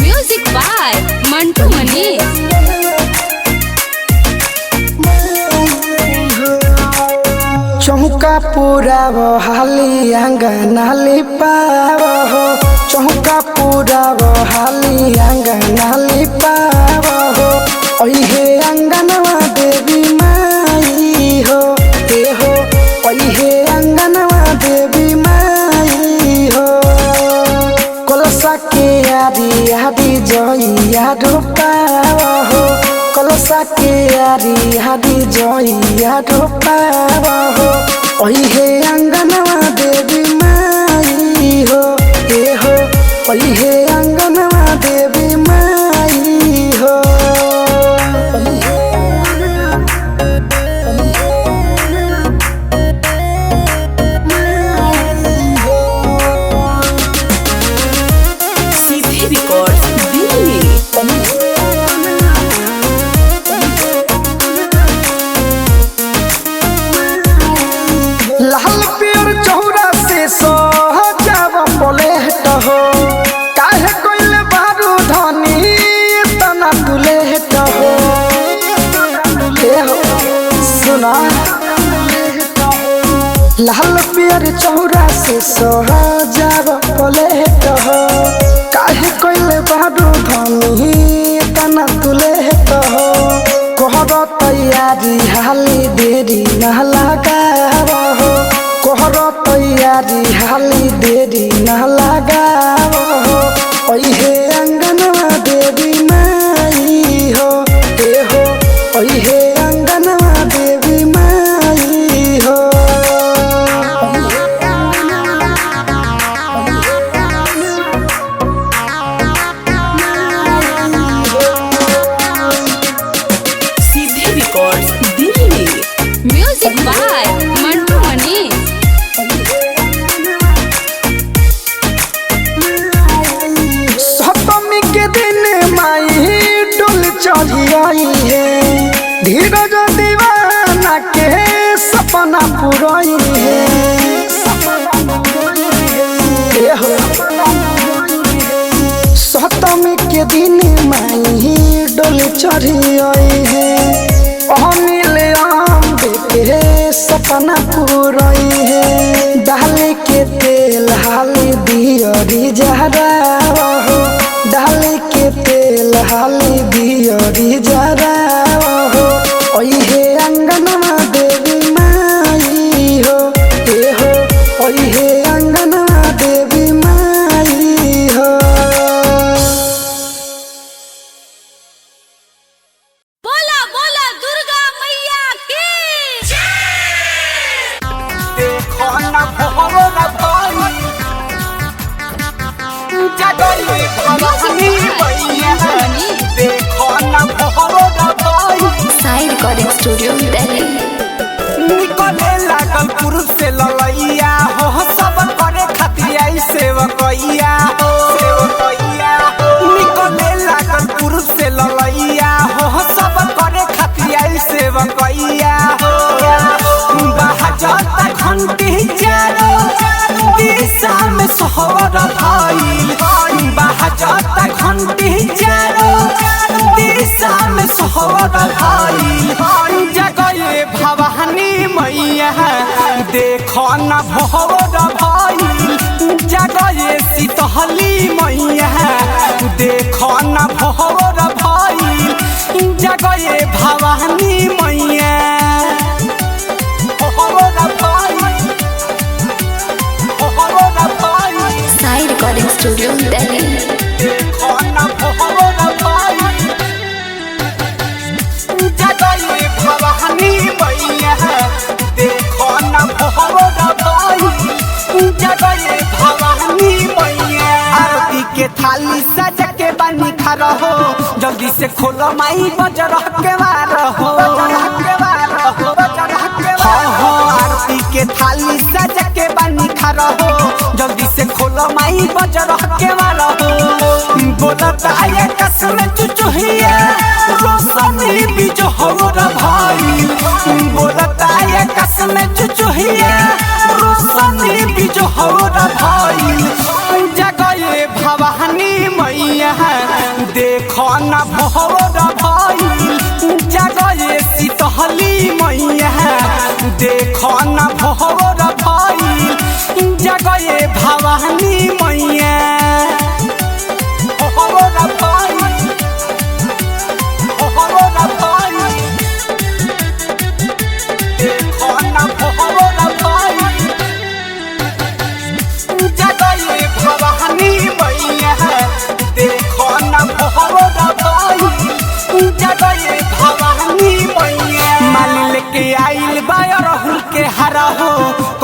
Music by Mantu Manish. चौका पूरा बहाली अंगना लिपाव हो, चौका पूरा बहाली अंगना लिपाव हो। ओहे अंगनवा देवी माई हो, ए हो ओहे अंगनवा देवी माई हो। कलसा के आदि आदि जइया ढोपाव हो, कलसा के आदि आदि जइया ढोपाव हो। ओहे अंगनवा देवी माई हो, ए हो ओहे अंगनवा देवी माई हो। सीधे रिकॉर्ड दिल्ली। लाल पियर चौरा से सजाव पलेट हो, काहे कोइले बारू धनी तना दुलेट हो। ए हो सुना लाल पियर चौरा से सजाव पलेट हो, काहे कोइले बारू धनी तना दुलेट हो। कोहर तैयारी हाली देरी न लगाव हो, कोहर तैयारी हाली देरी न लगाव हो। ओहे अंगनवा देवी माई हो, ए हो ओहे अंगनवा देवी माई हो। सीधे record Delhi. Music by Mantu Manish. सप्तमी के दिन माई डोल चढ़ी आई है, धीरज दीवाना के सपना पुराई है। ए हो सप्तमी के दिन माई डोल चढ़ी आई है, अनिल अम्बे के सपना पुराई है। डाली के तेल हाली दियरी जहराव हो, डाली के तेल हाली दियरी जहराव हो। ओहे अंगनवा देवी माई हो, ए हो ओहे अंगनवा देवी माई हो। बोला बोला दुर्गा मैया की। देखो ना भोरो ना भाई जगली भवानी मैया। देखो ना भोरो ना भाई साई रिकॉर्डिंग स्टूडियो दिल्ली। निकले लागल पुरुष से ललैया हो, सब करे खातिर आई सेवकैया हो, सेवकैया हो। निकले लागल पुरुष से ललैया हो, सब करे खातिर आई सेवकैया हो। बहजता घंटी चारो दिशा में सोहर भइल, बहजता घंटी चारो दिशा में सोहर भइल। जगये भवानी मैया देखो न भोर भइल, जगये शीतली मैया देखो न भोर भइल। जगये भवानी मैया साई रिकॉर्डिंग स्टूडियो दिल्ली। देखो न भोर भइल, जगये भवानी मैया देखो न भोर भइल। जगये भवानी मैया आरती के थाली सज के बनी खड़ा हो, जल्दी से खोलो माई बजर के वार हो, आरती के थाली सज के बनी खड़ा हो, जल्दी से खोलो माई बजर के वार हो। बोलता है कसम चुचुहिया रोज जोहर भाई बोलता है कसम चुचुहिया रोशनी भी जोहर भाई जगए भवानी मैया देखो न भोर भाई जगए शीतली मैया देखो न भोर भाई जगए भवानी मैया भोर भाई भोर भाई देखो न भोर भाई जगए भवानी मैया देखो न भोर भाई जगए भवानी मैया मालिल के आइल बाय रहल के हरा हो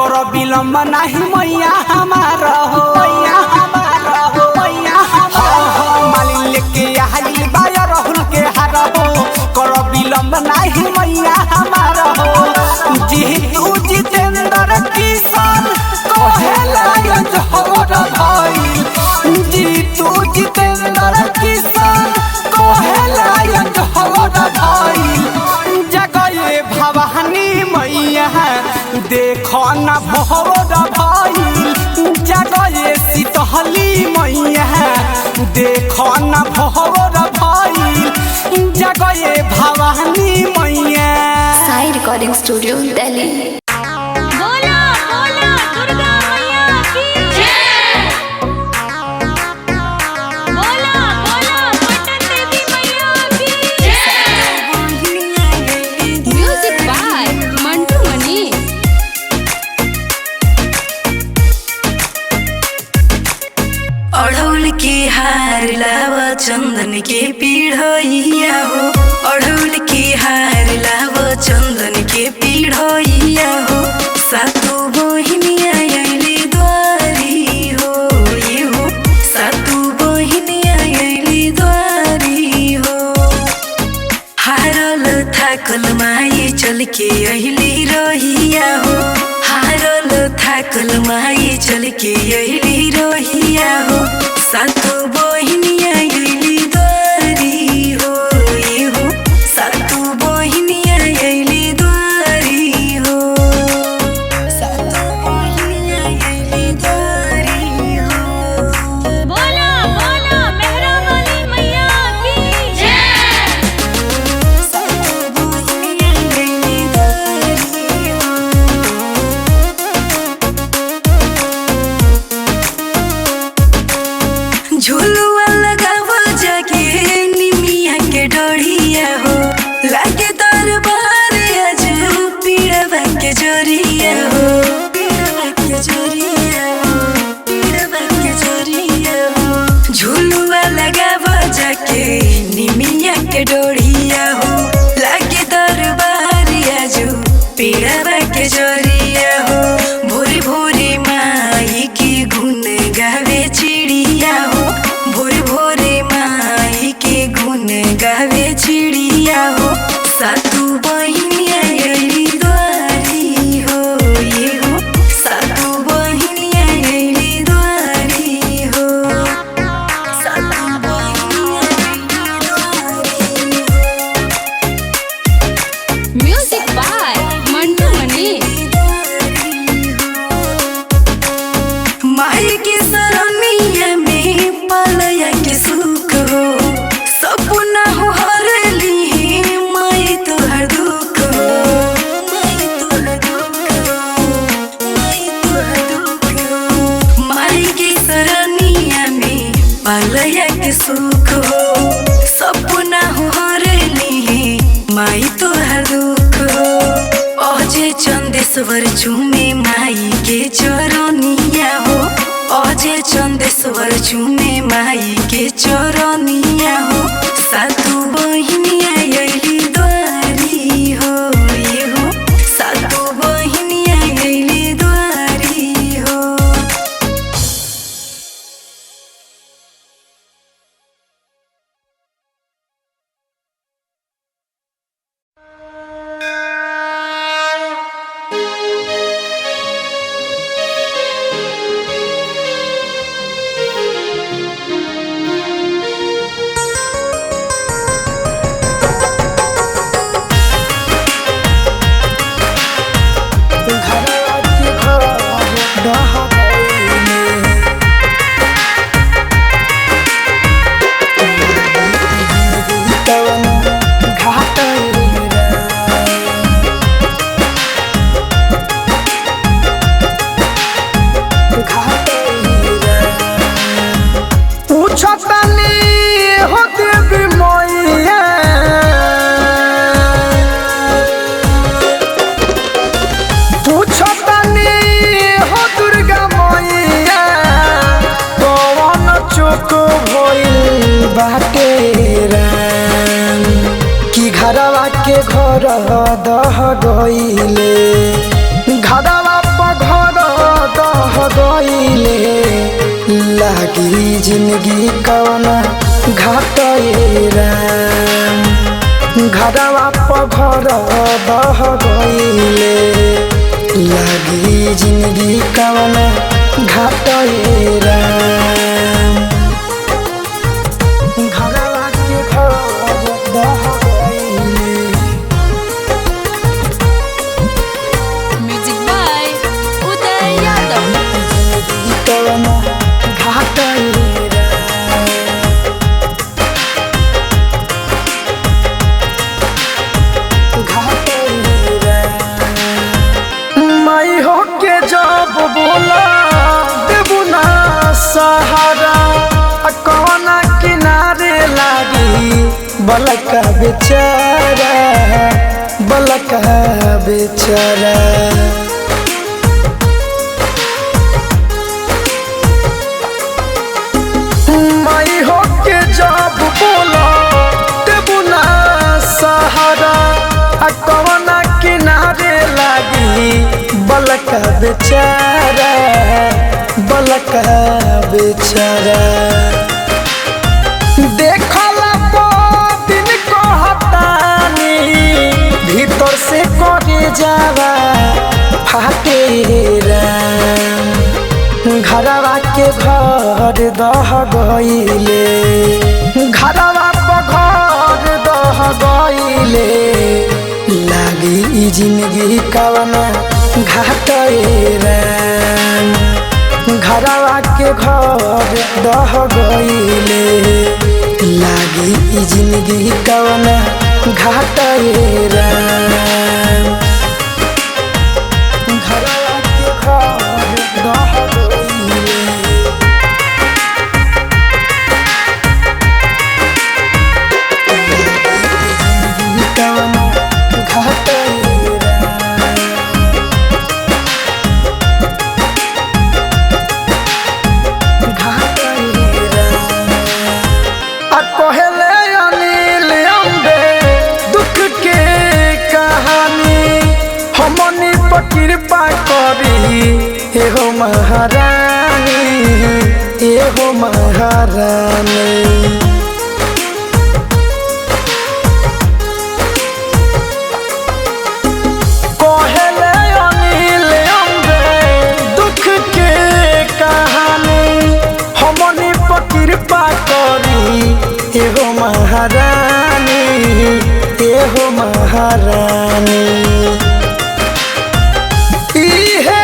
करो विलम्ब नहीं मैया हमारा हो मैया हमारा हो मैया हमारा मालिल के आइल बाय रहल के हरा हो करो विलम्ब नहीं मैया हमारा हो जीतू जितेंद्र किसान कहेला जोहर भाई जीतू जितेंद्र किसान कहेला जोहर भाई जगए भवानी मैया देखो न भोर भाई जगए शीतली मैया देखो न भोर भाई जगए भवानी मैया। साई रिकॉर्डिंग स्टूडियो दिल्ली। बोला बोला दुर्गा मैया की जय। बोला बोला पटन देवी मैया की जय। म्यूजिक बाय मंटू मनी। अढ़ौल के हार लावा चंदन के पीढ़िया हो अढ़ौल के हार लावा चंदन के पीढ़िया हो सातु बहिनिया अइली द्वारी हो ये हो सातु बहिनिया अइली द्वारी हो हारल थाकल माई चल के अइली रहिया हो हारल थाकल माई चल के अइली रहिया हो सातु बहिनिया अइली द्वारी हो ये हो सातु बहिनिया अइली द्वारी हो सातु बहिनिया अइली द्वारी हो। बोला बोला मेहरा वाली मैया की जय। सातु बहिनिया अइली द्वारी हो। झुलुआ लगावो जाके निमिया के डोरिया हो लागे दरबार आज पीड़वा के जोरिया हो पीड़वा के जोरिया हो पीड़वा के जोरिया हो झुलुआ लगावो जाके निमिया के डोरिया हो लागे दरबार आज पीड़वा के जोरिया हो भोरे भोरे माई की गुन गावे चिड़िया हो भोरे भोरे माई के गुन गावे चिड़िया हो सातु बहिनिया अइली द्वारी हो ये हो सातु बहिनिया अइली द्वारी हो सातु बहिनिया अइली द्वारी हो। म्यूजिक बाय मंटू मनी। माई के सरनिया में पालया के सुख हो सपना हो हरली माई तोहर दुख हो माई तोहर दुख हो माई तोहर दुख हो माई के सरनिया में पालया के सुख हो सपना हो हरली माई तोहर दुख हो अजय चंदेश्वर चूमे माई के चरनिया हो अजय चंदेश्वर चूमे माई के चरनिया हो सातु बहिनिया अइली द्वारी हो ये हो सातु बहिनिया अइली द्वारी हो। बाटे राम कि घरवा के घर दह गईले घरवा पर घर दह गईले लागी जिंदगी कवन घाटे राम घरवा पर घर दह गईले लागी जिंदगी कवन घाटे राम घरवा के घर दह गईले म्यूजिक बाय उदय यादव। जिंदगी कवन घाटे माई हो के जब बोला देबू ना सहारा कौना किनारे लागी बलका बेचारा बलका बेचारा माई हो के जब बोला देबू ना सहारा कौना किनारे लागी बलका बेचारा बलका बेचारा देखला दिन कहतानी भीतर से करे जावा फाटे राम घरवा के घर दह गईले घरवा पर घर दह गईले लागी ई जिंदगी कवना घाटे राम घरवा के घर दह गईले लागी ई जिंदगी कवना घाटे राम घरवा के घर दह गईले कवना घाटे कहले अनिल अम्बे दुख के कहानी हमनी पर कृपा करी एहो महारानी एहो महारानी कहले अनिल अम्बे दुख के कहानी हमनी पर कृपा करी एहो महारानी एहो महारानी इहे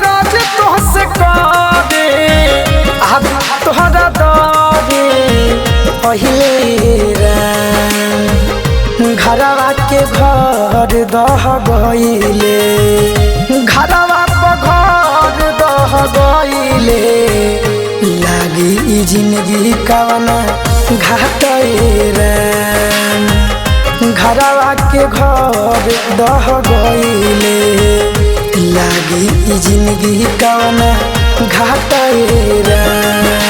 राज तोहसे करे अब तोहरा दरे पहिले राम घरवा के घर दह गईले घरवा पर घर दह गईले लागी ई जिंदगी कवना घाटे राम घरवा के घर दह गईले लागी ई जिंदगी कवना घाटे राम।